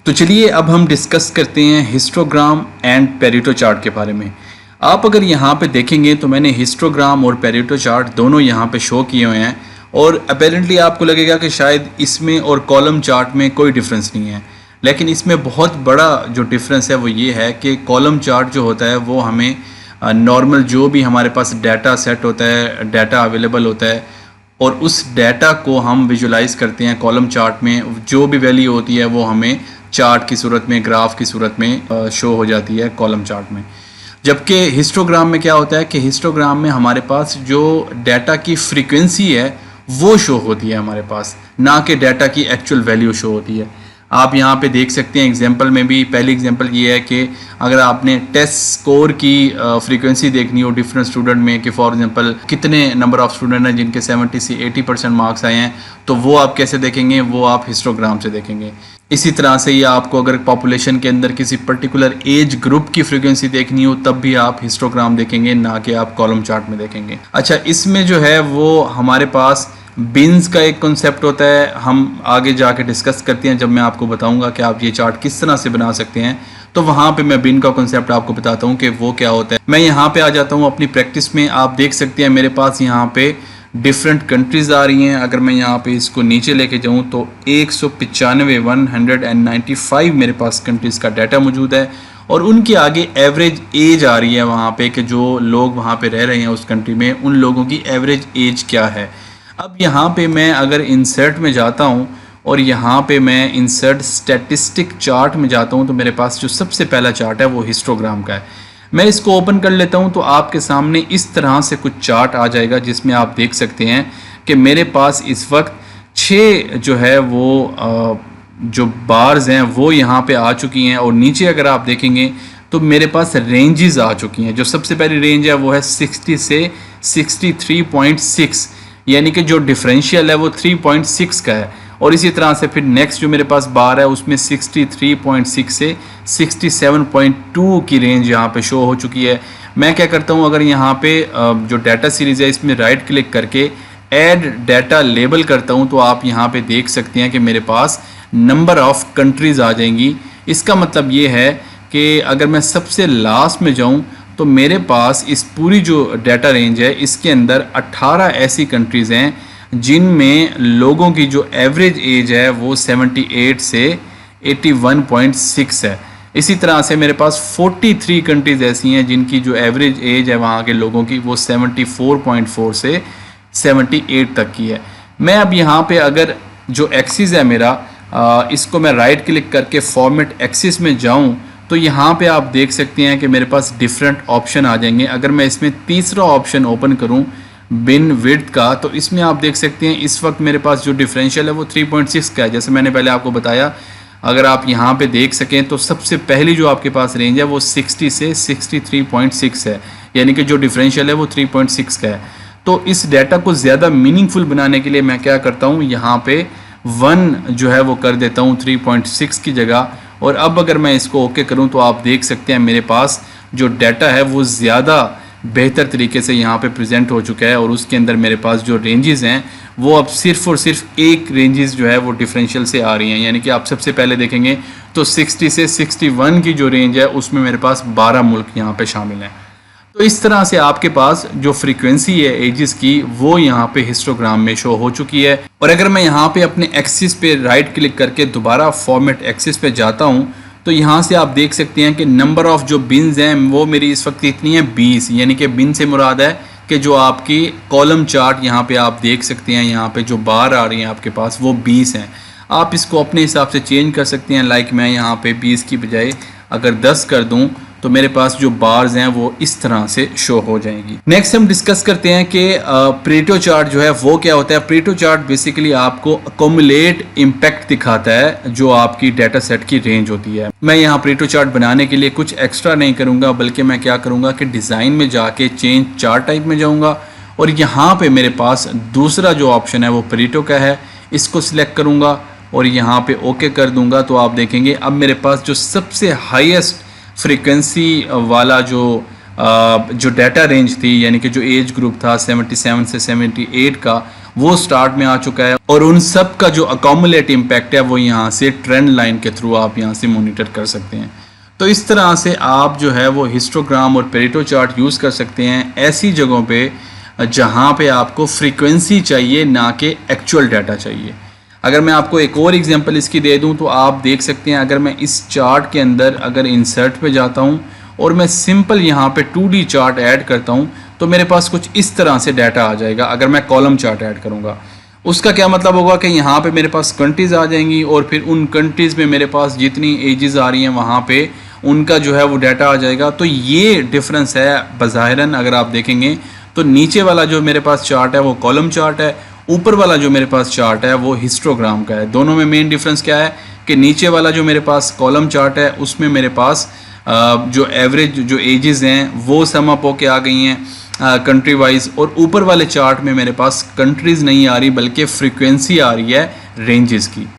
तो चलिए अब हम डिस्कस करते हैं हिस्टोग्राम एंड पेरेटो चार्ट के बारे में। आप अगर यहाँ पे देखेंगे तो मैंने हिस्टोग्राम और पेरेटो चार्ट दोनों यहाँ पे शो किए हुए हैं और अपेरेंटली आपको लगेगा कि शायद इसमें और कॉलम चार्ट में कोई डिफरेंस नहीं है, लेकिन इसमें बहुत बड़ा जो डिफरेंस है वो ये है कि कॉलम चार्ट जो होता है वो हमें नॉर्मल जो भी हमारे पास डाटा सेट होता है, डाटा अवेलेबल होता है और उस डाटा को हम विजुलाइज करते हैं कॉलम चार्ट में। जो भी वैल्यू होती है वो हमें चार्ट की सूरत में, ग्राफ की सूरत में शो हो जाती है कॉलम चार्ट में। जबकि हिस्टोग्राम में क्या होता है कि हिस्टोग्राम में हमारे पास जो डाटा की फ्रीक्वेंसी है वो शो होती है हमारे पास, ना कि डाटा की एक्चुअल वैल्यू शो होती है। आप यहाँ पे देख सकते हैं एग्जांपल में भी, पहली एग्जांपल ये है कि अगर आपने टेस्ट स्कोर की फ्रीक्वेंसी देखनी हो डिफरेंट स्टूडेंट में कि फॉर एग्जांपल कितने नंबर ऑफ स्टूडेंट हैं जिनके 70 से 80% मार्क्स आए हैं, तो वो आप कैसे देखेंगे, वो आप हिस्टोग्राम से देखेंगे। इसी तरह से ही आपको अगर पॉपुलेशन के अंदर किसी पर्टिकुलर एज ग्रुप की फ्रीक्वेंसी देखनी हो तब भी आप हिस्टोग्राम देखेंगे, ना कि आप कॉलम चार्ट में देखेंगे। अच्छा, इसमें जो है वो हमारे पास बिन्स का एक कॉन्सेप्ट होता है, हम आगे जाके डिस्कस करते हैं जब मैं आपको बताऊंगा कि आप ये चार्ट किस तरह से बना सकते हैं। तो वहाँ पे मैं बिन का कॉन्सेप्ट आपको बताता हूँ कि वो क्या होता है। मैं यहाँ पे आ जाता हूँ अपनी प्रैक्टिस में। आप देख सकते हैं मेरे पास यहाँ पे डिफरेंट कंट्रीज़ आ रही हैं। अगर मैं यहाँ पे इसको नीचे लेके जाऊँ तो 195 मेरे पास कंट्रीज़ का डाटा मौजूद है और उनके आगे एवरेज एज आ रही है वहाँ पे कि जो लोग वहाँ पे रह रहे हैं उस कंट्री में, उन लोगों की एवरेज एज क्या है। अब यहाँ पे मैं अगर इंसर्ट में जाता हूँ और यहाँ पे मैं इंसर्ट स्टैटिस्टिक चार्ट में जाता हूँ तो मेरे पास जो सबसे पहला चार्ट है वो हिस्टोग्राम का है। मैं इसको ओपन कर लेता हूँ तो आपके सामने इस तरह से कुछ चार्ट आ जाएगा जिसमें आप देख सकते हैं कि मेरे पास इस वक्त 6 जो है वो जो बार्स हैं वो यहाँ पे आ चुकी हैं और नीचे अगर आप देखेंगे तो मेरे पास रेंजेस आ चुकी हैं। जो सबसे पहली रेंज है वो है 60 से 63.6, यानी कि जो डिफरेंशियल है वो 3.6 का है। और इसी तरह से फिर नेक्स्ट जो मेरे पास बार है उसमें 63.6 से 67.2 की रेंज यहाँ पे शो हो चुकी है। मैं क्या करता हूँ, अगर यहाँ पे जो डाटा सीरीज़ है इसमें राइट क्लिक करके ऐड डाटा लेबल करता हूँ तो आप यहाँ पे देख सकते हैं कि मेरे पास नंबर ऑफ़ कंट्रीज़ आ जाएंगी। इसका मतलब ये है कि अगर मैं सबसे लास्ट में जाऊँ तो मेरे पास इस पूरी जो डाटा रेंज है इसके अंदर 18 ऐसी कंट्रीज़ हैं जिनमें लोगों की जो एवरेज एज है वो 78 से 81.6 है। इसी तरह से मेरे पास 43 कंट्रीज़ ऐसी हैं जिनकी जो एवरेज एज है वहाँ के लोगों की वो 74.4 से 78 तक की है। मैं अब यहाँ पे अगर जो एक्सिस है मेरा इसको मैं राइट क्लिक करके फॉर्मेट एक्सिस में जाऊँ तो यहाँ पे आप देख सकते हैं कि मेरे पास डिफरेंट ऑप्शन आ जाएंगे। अगर मैं इसमें तीसरा ऑप्शन ओपन करूँ बिन विड्थ का तो इसमें आप देख सकते हैं इस वक्त मेरे पास जो डिफरेंशियल है वो 3.6 का है। जैसे मैंने पहले आपको बताया, अगर आप यहाँ पे देख सकें तो सबसे पहली जो आपके पास रेंज है वो 60 से 63.6 है, यानी कि जो डिफरेंशियल है वो 3.6 का है। तो इस डाटा को ज़्यादा मीनिंगफुल बनाने के लिए मैं क्या करता हूँ, यहाँ पे 1 जो है वो कर देता हूँ 3.6 की जगह। और अब अगर मैं इसको ओके करूं तो आप देख सकते हैं मेरे पास जो डाटा है वो ज़्यादा बेहतर तरीके से यहाँ पे प्रेजेंट हो चुका है और उसके अंदर मेरे पास जो रेंजेस हैं वो अब सिर्फ और सिर्फ एक रेंजेस जो है वो डिफरेंशियल से आ रही हैं। यानी कि आप सबसे पहले देखेंगे तो 60 से 61 की जो रेंज है उसमें मेरे पास 12 मुल्क यहाँ पे शामिल हैं। तो इस तरह से आपके पास जो फ्रीक्वेंसी है एजेस की वो यहाँ पे हिस्टोग्राम में शो हो चुकी है। और अगर मैं यहाँ पे अपने एक्सिस पे राइट क्लिक करके दोबारा फॉर्मेट एक्सिस पे जाता हूँ तो यहाँ से आप देख सकते हैं कि नंबर ऑफ़ जो बिन्स हैं वो मेरी इस वक्त इतनी है 20, यानी कि बिन से मुराद है कि जो आपकी कॉलम चार्ट यहाँ पे आप देख सकते हैं, यहाँ पे जो बार आ रही हैं आपके पास वो 20 हैं। आप इसको अपने हिसाब से चेंज कर सकते हैं। लाइक मैं यहाँ पे 20 की बजाय अगर 10 कर दूँ तो मेरे पास जो बार्स हैं वो इस तरह से शो हो जाएंगी। नेक्स्ट हम डिस्कस करते हैं कि परेटो चार्ट जो है वो क्या होता है। परेटो चार्ट बेसिकली आपको अकोमुलेट इम्पैक्ट दिखाता है जो आपकी डाटा सेट की रेंज होती है। मैं यहाँ परेटो चार्ट बनाने के लिए कुछ एक्स्ट्रा नहीं करूँगा, बल्कि मैं क्या करूँगा कि डिज़ाइन में जाके चेंज चार्ट टाइप में जाऊँगा और यहाँ पे मेरे पास दूसरा जो ऑप्शन है वो परेटो का है, इसको सिलेक्ट करूँगा और यहाँ पे ओके कर दूँगा। तो आप देखेंगे अब मेरे पास जो सबसे हाईएस्ट फ्रीक्वेंसी वाला जो डाटा रेंज थी, यानी कि जो एज ग्रुप था 77 से 78 का, वो स्टार्ट में आ चुका है, और उन सब का जो अकोमुलेट इम्पैक्ट है वो यहाँ से ट्रेंड लाइन के थ्रू आप यहाँ से मॉनिटर कर सकते हैं। तो इस तरह से आप जो है वो हिस्टोग्राम और पेरेटो चार्ट यूज़ कर सकते हैं ऐसी जगहों पे जहाँ पे आपको फ्रीक्वेंसी चाहिए, ना कि एक्चुअल डाटा चाहिए। अगर मैं आपको एक और एग्जांपल इसकी दे दूं तो आप देख सकते हैं, अगर मैं इस चार्ट के अंदर अगर इंसर्ट पे जाता हूं और मैं सिंपल यहाँ पे 2D चार्ट ऐड करता हूं तो मेरे पास कुछ इस तरह से डाटा आ जाएगा। अगर मैं कॉलम चार्ट ऐड करूँगा उसका क्या मतलब होगा कि यहाँ पे मेरे पास कंट्रीज़ आ जाएंगी, और फिर उन कंट्रीज़ में मेरे पास जितनी एजेस आ रही हैं वहाँ पे उनका जो है वो डाटा आ जाएगा। तो ये डिफरेंस है बज़ाहिरन। अगर आप देखेंगे तो नीचे वाला जो मेरे पास चार्ट है वो कॉलम चार्ट है, ऊपर वाला जो मेरे पास चार्ट है वो हिस्टोग्राम का है। दोनों में मेन डिफरेंस क्या है कि नीचे वाला जो मेरे पास कॉलम चार्ट है उसमें मेरे पास जो एवरेज जो एजेस हैं वो सम अप होके आ गई हैं कंट्री वाइज, और ऊपर वाले चार्ट में मेरे पास कंट्रीज़ नहीं आ रही बल्कि फ्रीक्वेंसी आ रही है रेंजेस की।